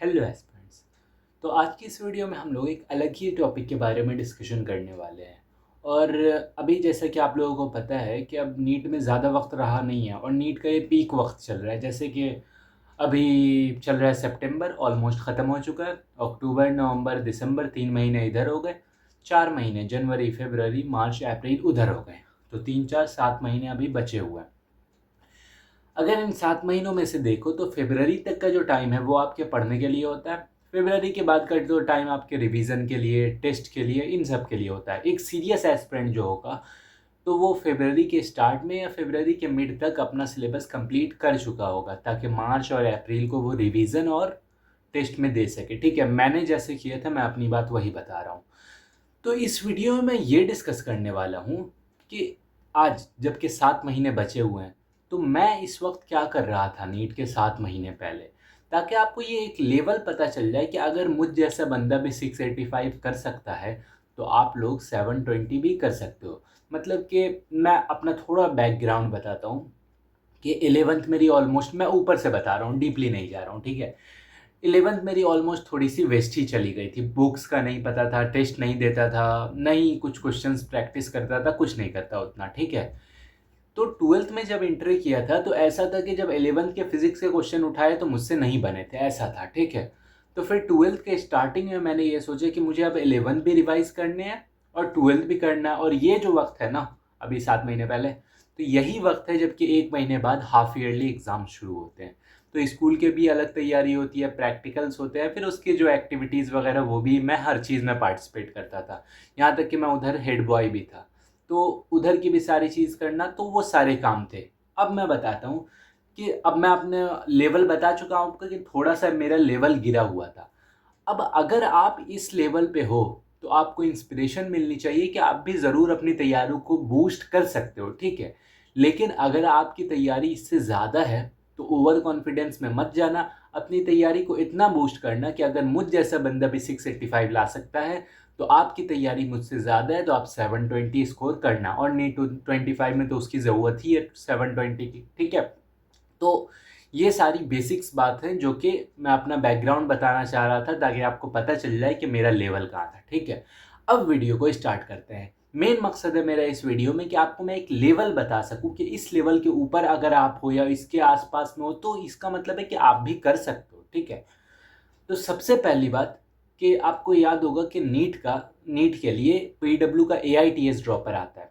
Hello aspirants. तो आज की इस वीडियो में हम लोग एक अलग ही टॉपिक के बारे में डिस्कशन करने वाले हैं। और अभी जैसा कि आप लोगों को पता है कि अब नीट में ज़्यादा वक्त रहा नहीं है और नीट का ये पीक वक्त चल रहा है। जैसे कि अभी चल रहा है सितंबर, ऑलमोस्ट ख़त्म हो चुका है। अक्टूबर, नवंबर, दिसंबर 3 महीने इधर हो गए। 4 महीने जनवरी, फरवरी, मार्च, अप्रैल उधर हो गए। तो 3, 4, 7 महीने अभी बचे हुए हैं। अगर इन 7 महीनों में से देखो तो फरवरी तक का जो टाइम है वो आपके पढ़ने के लिए होता है। फरवरी के बाद का जो टाइम आपके रिवीजन के लिए, टेस्ट के लिए, इन सब के लिए होता है। एक सीरियस एस्पिरेंट जो होगा तो वो फरवरी के स्टार्ट में या फरवरी के मिड तक अपना सिलेबस कंप्लीट कर चुका होगा, ताकि मार्च और अप्रैल को वो रिवीजन और टेस्ट में दे सके। ठीक है, मैंने जैसे किया था मैं अपनी बात वही बता रहा हूँ। तो इस वीडियो में मैं ये डिस्कस करने वाला हूँ कि आज जबकि 7 महीने बचे हुए हैं तो मैं इस वक्त क्या कर रहा था नीट के 7 महीने पहले, ताकि आपको ये एक लेवल पता चल जाए कि अगर मुझ जैसा बंदा भी 685 कर सकता है तो आप लोग 720 भी कर सकते हो। मतलब कि मैं अपना थोड़ा बैकग्राउंड बताता हूँ कि 11th मेरी ऑलमोस्ट, मैं ऊपर से बता रहा हूँ, डीपली नहीं जा रहा हूँ, ठीक है। 11th मेरी ऑलमोस्ट थोड़ी सी वेस्ट ही चली गई थी। बुक्स का नहीं पता था, टेस्ट नहीं देता था, नहीं कुछ क्वेश्चंस प्रैक्टिस करता था, कुछ नहीं करता उतना, ठीक है। तो 12th में जब इंटर किया था तो ऐसा था कि जब 11th के फिजिक्स के क्वेश्चन उठाए तो मुझसे नहीं बने थे, ऐसा था, ठीक है। तो फिर 12th के स्टार्टिंग में मैंने ये सोचा कि मुझे अब 11th भी रिवाइज करने हैं और 12th भी करना है। और ये जो वक्त है ना, अभी 7 महीने पहले, तो यही वक्त है जबकि 1 महीने बाद हाफ ईयरली एग्ज़ाम शुरू होते हैं। तो स्कूल के भी अलग तैयारी होती है, प्रैक्टिकल्स होते हैं, फिर उसके जो एक्टिविटीज़ वगैरह वो भी, मैं हर चीज़ में पार्टिसिपेट करता था। यहाँ तक कि मैं उधर हेड बॉय भी था, तो उधर की भी सारी चीज़ करना, तो वो सारे काम थे। अब मैं बताता हूँ कि अब मैं अपने लेवल बता चुका हूँ आपको कि थोड़ा सा मेरा लेवल गिरा हुआ था। अब अगर आप इस लेवल पे हो तो आपको इंस्पिरेशन मिलनी चाहिए कि आप भी ज़रूर अपनी तैयारियों को बूस्ट कर सकते हो, ठीक है। लेकिन अगर आपकी तैयारी इससे ज़्यादा है तो ओवर कॉन्फिडेंस में मत जाना। अपनी तैयारी को इतना बूस्ट करना कि अगर मुझ जैसा बंदा भी 685 ला सकता है तो आपकी तैयारी मुझसे ज़्यादा है तो आप 720 स्कोर करना। और नीट 25 में तो उसकी ज़रूरत ही है 720 की, ठीक है। तो ये सारी बेसिक्स बात है जो कि मैं अपना बैकग्राउंड बताना चाह रहा था, ताकि आपको पता चल जाए कि मेरा लेवल कहाँ था, ठीक है। अब वीडियो को स्टार्ट करते हैं। मेन मकसद है मेरा इस वीडियो में कि आपको मैं एक लेवल बता सकूं कि इस लेवल के ऊपर अगर आप हो या इसके आसपास में हो तो इसका मतलब है कि आप भी कर सकते हो, ठीक है। तो सबसे पहली बात कि आपको याद होगा कि नीट के लिए पीडब्ल्यू का AITS ड्रॉपर आता है,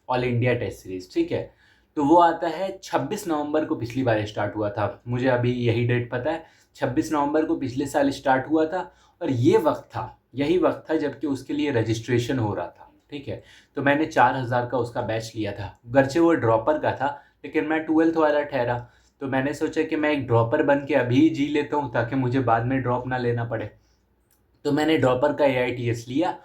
ऑल इंडिया टेस्ट सीरीज, ठीक है। तो वो आता है 26 नवंबर को, पिछली बार स्टार्ट हुआ था, मुझे अभी यही डेट पता है, 26 नवंबर को पिछले साल स्टार्ट हुआ था। और यही वक्त था जबकि उसके लिए रजिस्ट्रेशन हो रहा था, ठीक है। तो मैंने 4000 का उसका बैच लिया था, गर्चे वो ड्रॉपर का था लेकिन मैं 12th वाला ठहरा। तो मैंने सोचा कि मैं एक ड्रॉपर बन के अभी जी लेता हूँ ताकि मुझे बाद में ड्रॉप ना लेना पड़े। तो मैंने ड्रॉपर का AITS लिया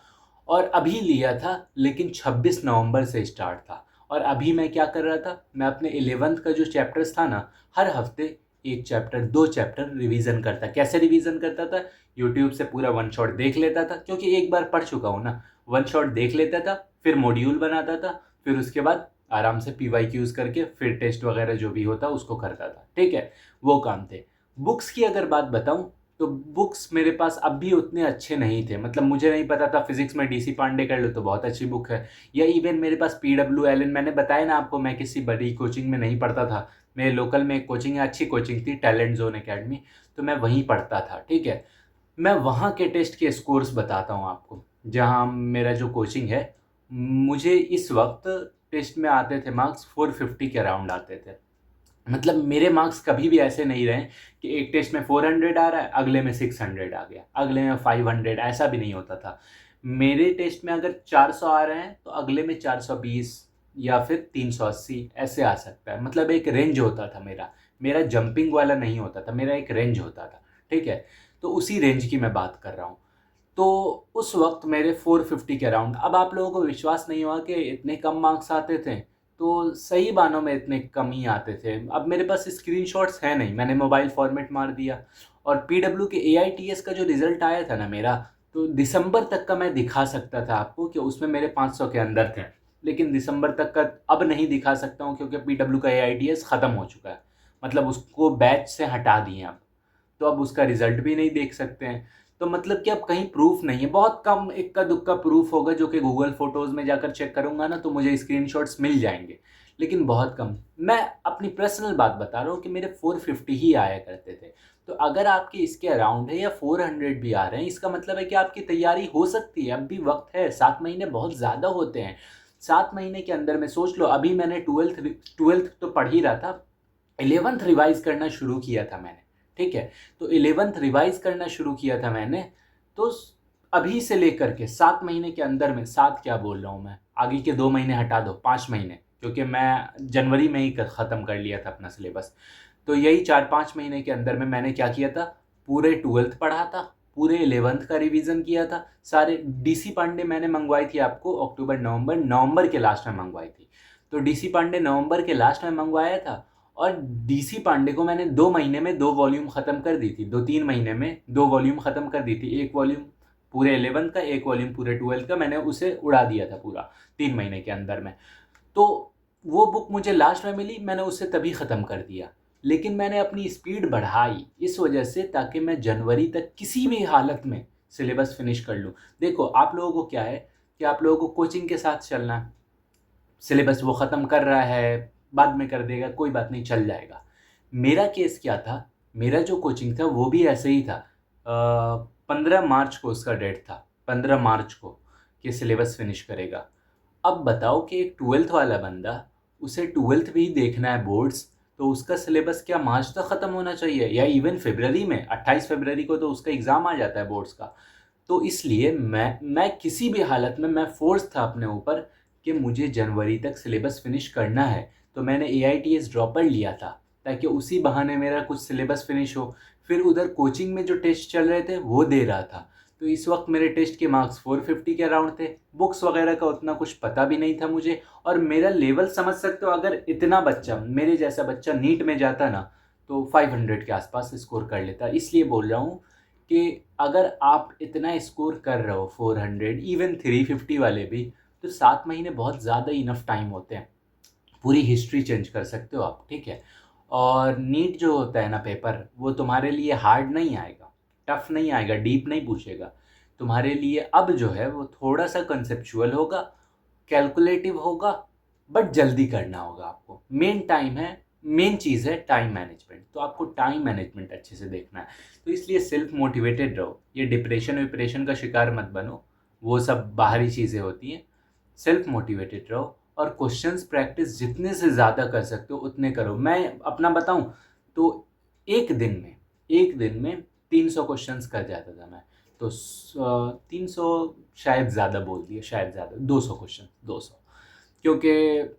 और अभी लिया था, लेकिन 26 नवंबर से स्टार्ट था। और अभी मैं क्या कर रहा था, मैं अपने 11th का जो चैप्टर्स था ना, हर हफ्ते एक चैप्टर, 2 चैप्टर रिवीजन करता। कैसे रिवीजन करता था, यूट्यूब से पूरा वन शॉट देख लेता था, क्योंकि एक बार पढ़ चुका हूँ ना। वन शॉट देख लेता था, फिर मॉड्यूल बनाता था, फिर उसके बाद आराम से PYQs करके फिर टेस्ट वगैरह जो भी होता उसको करता था, ठीक है। वो काम थे। बुक्स की अगर बात बताऊं तो बुक्स मेरे पास अब भी उतने अच्छे नहीं थे। मतलब मुझे नहीं पता था फिजिक्स में DC पांडे कर लो तो बहुत अच्छी बुक है, या इवन मेरे पास PWLN, मैंने बताया ना आपको, मैं किसी बड़ी कोचिंग में नहीं पढ़ता था। मेरे लोकल में एक कोचिंग है, अच्छी कोचिंग थी, टैलेंट जोन एकेडमी, तो मैं वहीं पढ़ता था, ठीक है। मैं वहाँ के टेस्ट के स्कोर्स बताता हूँ आपको, जहाँ मेरा जो कोचिंग है। मुझे इस वक्त टेस्ट में आते थे मार्क्स 450 के अराउंड आते थे। मतलब मेरे मार्क्स कभी भी ऐसे नहीं रहे कि एक टेस्ट में 400 आ रहा है, अगले में 600 आ गया, अगले में 500, ऐसा भी नहीं होता था। मेरे टेस्ट में अगर 400 आ रहे हैं तो अगले में 420 या फिर 380 ऐसे आ सकता है। मतलब एक रेंज होता था मेरा, मेरा जंपिंग वाला नहीं होता था, मेरा एक रेंज होता था, ठीक है। तो उसी रेंज की मैं बात कर रहा हूँ। तो उस वक्त मेरे 450 के अराउंड, अब आप लोगों को विश्वास नहीं हुआ कि इतने कम मार्क्स आते थे, तो सही मानों में इतने कम ही आते थे। अब मेरे पास स्क्रीनशॉट्स हैं नहीं, मैंने मोबाइल फॉर्मेट मार दिया। और PW के AITS का जो रिज़ल्ट आया था ना मेरा, तो दिसंबर तक का मैं दिखा सकता था आपको कि उसमें मेरे 500 के अंदर थे। लेकिन दिसंबर तक का अब नहीं दिखा सकता हूँ क्योंकि PW का AITS ख़त्म हो चुका है, मतलब उसको बैच से हटा दिए अब। तो अब उसका रिजल्ट भी नहीं देख सकते हैं। तो मतलब कि अब कहीं प्रूफ नहीं है, बहुत कम इक्का दुक्का प्रूफ होगा जो कि गूगल फोटोज़ में जाकर चेक करूंगा ना तो मुझे स्क्रीनशॉट्स मिल जाएंगे, लेकिन बहुत कम। मैं अपनी पर्सनल बात बता रहा हूँ कि मेरे 450 ही आया करते थे। तो अगर आपके इसके अराउंड है या 400 भी आ रहे हैं, इसका मतलब है कि आपकी तैयारी हो सकती है, अब भी वक्त है। 7 महीने बहुत ज़्यादा होते हैं। 7 महीने के अंदर में सोच लो, अभी मैंने ट्वेल्थ तो पढ़ ही रहा था, 11th रिवाइज करना शुरू किया था मैंने, ठीक है। तो 11th रिवाइज करना शुरू किया था मैंने, तो अभी से लेकर के 7 महीने के अंदर में, 7 क्या बोल रहा हूँ मैं, आगे के 2 महीने हटा दो, 5 महीने, क्योंकि मैं जनवरी में ही ख़त्म कर लिया था अपना सिलेबस। तो यही 4-5 महीने के अंदर में मैंने क्या किया था, पूरे 12th पढ़ा था, पूरे 11th का रिवीजन किया था। सारे डीसी पांडे मैंने मंगवाई थी आपको अक्टूबर नवंबर के लास्ट में मंगवाई थी। तो डीसी पांडे नवंबर के लास्ट में मंगवाया था, और डीसी पांडे को मैंने 2 महीने में 2 वॉल्यूम ख़त्म कर दी थी, 2-3 महीने में 2 वॉल्यूम ख़त्म कर दी थी। एक वॉल्यूम पूरे 11th का, एक वॉल्यूम पूरे 12th का, मैंने उसे उड़ा दिया था पूरा 3 महीने के अंदर में। तो वो बुक मुझे लास्ट में मिली, मैंने उसे तभी ख़त्म कर दिया। लेकिन मैंने अपनी स्पीड बढ़ाई इस वजह से, ताकि मैं जनवरी तक किसी भी हालत में सिलेबस फिनिश कर लूँ। देखो आप लोगों को क्या है कि आप लोगों को कोचिंग के साथ चलना है, सिलेबस वो ख़त्म कर रहा है, बाद में कर देगा, कोई बात नहीं, चल जाएगा। मेरा केस क्या था, मेरा जो कोचिंग था वो भी ऐसे ही था। 15 मार्च को उसका डेट था, 15 मार्च को, कि सिलेबस फिनिश करेगा। अब बताओ कि एक 12th वाला बंदा, उसे 12th भी देखना है बोर्ड्स, तो उसका सिलेबस क्या मार्च तक ख़त्म होना चाहिए, या इवन फरवरी में, 28 फरवरी को तो उसका एग्ज़ाम आ जाता है बोर्ड्स का। तो इसलिए मैं किसी भी हालत में, मैं फोर्स था अपने ऊपर कि मुझे जनवरी तक सिलेबस फिनिश करना है। तो मैंने AITS ड्रॉपर लिया था, ताकि उसी बहाने मेरा कुछ सिलेबस फिनिश हो। फिर उधर कोचिंग में जो टेस्ट चल रहे थे वो दे रहा था। तो इस वक्त मेरे टेस्ट के मार्क्स 450 के अराउंड थे। बुक्स वगैरह का उतना कुछ पता भी नहीं था मुझे, और मेरा लेवल समझ सकते हो, अगर इतना बच्चा, मेरे जैसा बच्चा नीट में जाता ना, तो 500 के आसपास स्कोर कर लेता। इसलिए बोल रहा हूँ कि अगर आप इतना स्कोर कर रहे हो, 400, इवन 350 वाले भी, तो 7 महीने बहुत ज़्यादा इनफ टाइम होते हैं, पूरी हिस्ट्री चेंज कर सकते हो आप, ठीक है। और नीट जो होता है ना पेपर, वो तुम्हारे लिए हार्ड नहीं आएगा, टफ नहीं आएगा, डीप नहीं पूछेगा। तुम्हारे लिए अब जो है वो थोड़ा सा कंसेप्चुअल होगा, कैलकुलेटिव होगा, बट जल्दी करना होगा आपको। मेन चीज़ है टाइम मैनेजमेंट, तो आपको टाइम मैनेजमेंट अच्छे से देखना है। तो इसलिए सेल्फ मोटिवेटेड रहो, ये डिप्रेशन विप्रेशन का शिकार मत बनो, वो सब बाहरी चीज़ें होती हैं। सेल्फ मोटिवेटेड रहो, और क्वेश्चंस प्रैक्टिस जितने से ज़्यादा कर सकते हो उतने करो। मैं अपना बताऊं तो एक दिन में 300 क्वेश्चंस कर जाता था मैं। तो 300 शायद ज़्यादा बोल दिया, शायद ज़्यादा, 200 क्वेश्चन, 200, क्योंकि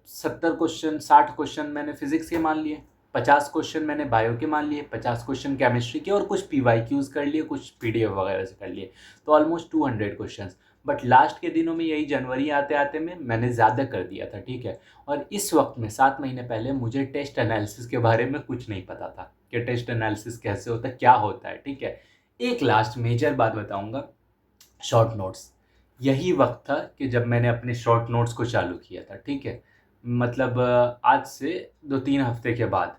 70 क्वेश्चन 60 क्वेश्चन मैंने फिज़िक्स के मान लिए, 50 क्वेश्चन मैंने बायो के मान लिए, 50 क्वेश्चन केमिस्ट्री के, और कुछ PYQs कर लिए, कुछ PDF वगैरह से कर लिए। तो ऑलमोस्ट 200 क्वेश्चन। बट लास्ट के दिनों में, यही जनवरी आते आते में, मैंने ज़्यादा कर दिया था, ठीक है। और इस वक्त में 7 महीने पहले मुझे टेस्ट एनालिसिस के बारे में कुछ नहीं पता था कि टेस्ट एनालिसिस कैसे होता है, क्या होता है, ठीक है। एक लास्ट मेजर बात बताऊंगा, शॉर्ट नोट्स। यही वक्त था कि जब मैंने अपने शॉर्ट नोट्स को चालू किया था, ठीक है। मतलब आज से 2-3 हफ्ते के बाद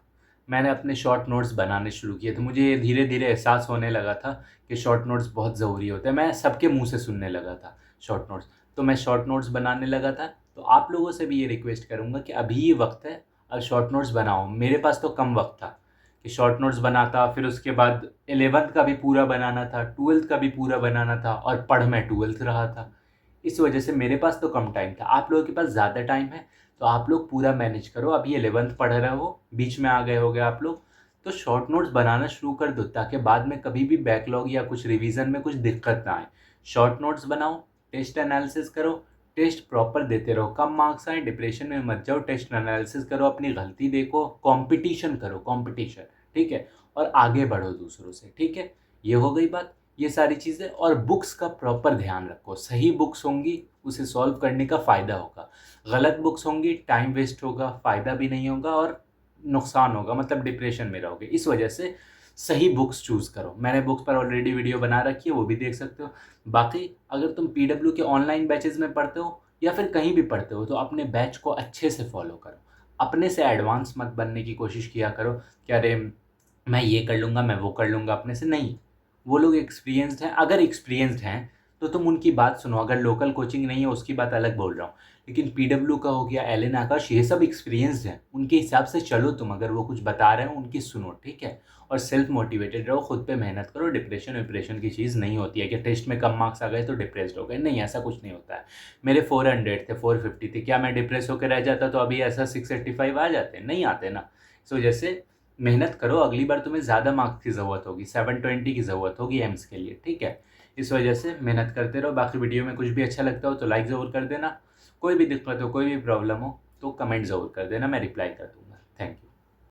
मैंने अपने शॉर्ट नोट्स बनाने शुरू किए थे। मुझे धीरे धीरे एहसास होने लगा था कि शॉर्ट नोट्स बहुत ज़रूरी होते हैं। मैं सबके मुंह से सुनने लगा था शॉर्ट नोट्स, तो मैं शॉर्ट नोट्स बनाने लगा था। तो आप लोगों से भी ये रिक्वेस्ट करूँगा कि अभी ये वक्त है, अब शॉर्ट नोट्स बनाओ। मेरे पास तो कम वक्त था कि शॉर्ट नोट्स बनाता, फिर उसके बाद 11th का भी पूरा बनाना था, 12th का भी पूरा बनाना था, और पढ़ मैं 12th रहा था। इस वजह से मेरे पास तो कम टाइम था। आप लोगों के पास ज़्यादा टाइम है, तो आप लोग पूरा मैनेज करो। अभी 11th पढ़ रहे हो, बीच में आ गए होगे आप लोग, तो शॉर्ट नोट्स बनाना शुरू कर दो, ताकि बाद में कभी भी बैकलॉग या कुछ रिवीजन में कुछ दिक्कत ना आए। शॉर्ट नोट्स बनाओ, टेस्ट एनालिसिस करो, टेस्ट प्रॉपर देते रहो, कम मार्क्स आए डिप्रेशन में मत जाओ, टेस्ट एनालिसिस करो, अपनी गलती देखो, कंपटीशन करो, कंपटीशन, ठीक है। और आगे बढ़ो दूसरों से, ठीक है। ये हो गई बात, ये सारी चीज़ें। और बुक्स का प्रॉपर ध्यान रखो, सही बुक्स होंगी उसे सॉल्व करने का फ़ायदा होगा, गलत बुक्स होंगी टाइम वेस्ट होगा, फ़ायदा भी नहीं होगा, और नुकसान होगा, मतलब डिप्रेशन में रहोगे। इस वजह से सही बुक्स चूज़ करो। मैंने बुक्स पर ऑलरेडी वीडियो बना रखी है, वो भी देख सकते हो। बाकी अगर तुम PW के ऑनलाइन बैचेज़ में पढ़ते हो या फिर कहीं भी पढ़ते हो, तो अपने बैच को अच्छे से फॉलो करो, अपने से एडवांस मत बनने की कोशिश किया करो कि अरे मैं ये कर लूँगा, मैं वो कर लूँगा अपने से, नहीं। वो लोग एक्सपीरियंस्ड हैं, अगर एक्सपीरियंस्ड हैं, तो तुम उनकी बात सुनो, अगर लोकल कोचिंग नहीं है उसकी बात अलग बोल रहा हूँ। लेकिन पीडब्ल्यू का हो गया, एलन आकाश, ये सब एक्सपीरियंस्ड हैं, उनके हिसाब से चलो तुम, अगर वो कुछ बता रहे हो उनकी सुनो, ठीक है? और सेल्फ मोटिवेटेड रहो, खुद पे मेहनत करो, डिप्रेशन की चीज़ नहीं होती है कि टेस्ट में कम मार्क्स आ गए तो डिप्रेस्ड हो गए, नहीं ऐसा कुछ नहीं होता है। मेरे 400 थे, 450 थे, क्या मैं डिप्रेस होकर रह जाता तो अभी ऐसा 685 आ जाते? नहीं आते ना। इस वजह से मेहनत करो, अगली बार तुम्हें ज़्यादा मार्क्स की ज़रूरत होगी, 720 की ज़रूरत होगी एम्स के लिए, ठीक है? इस वजह से मेहनत करते रहो। बाकी वीडियो में कुछ भी अच्छा लगता हो तो लाइक ज़रूर कर देना। कोई भी दिक्कत हो, कोई भी प्रॉब्लम हो तो कमेंट ज़रूर कर देना, मैं रिप्लाई कर दूँगा। Thank you.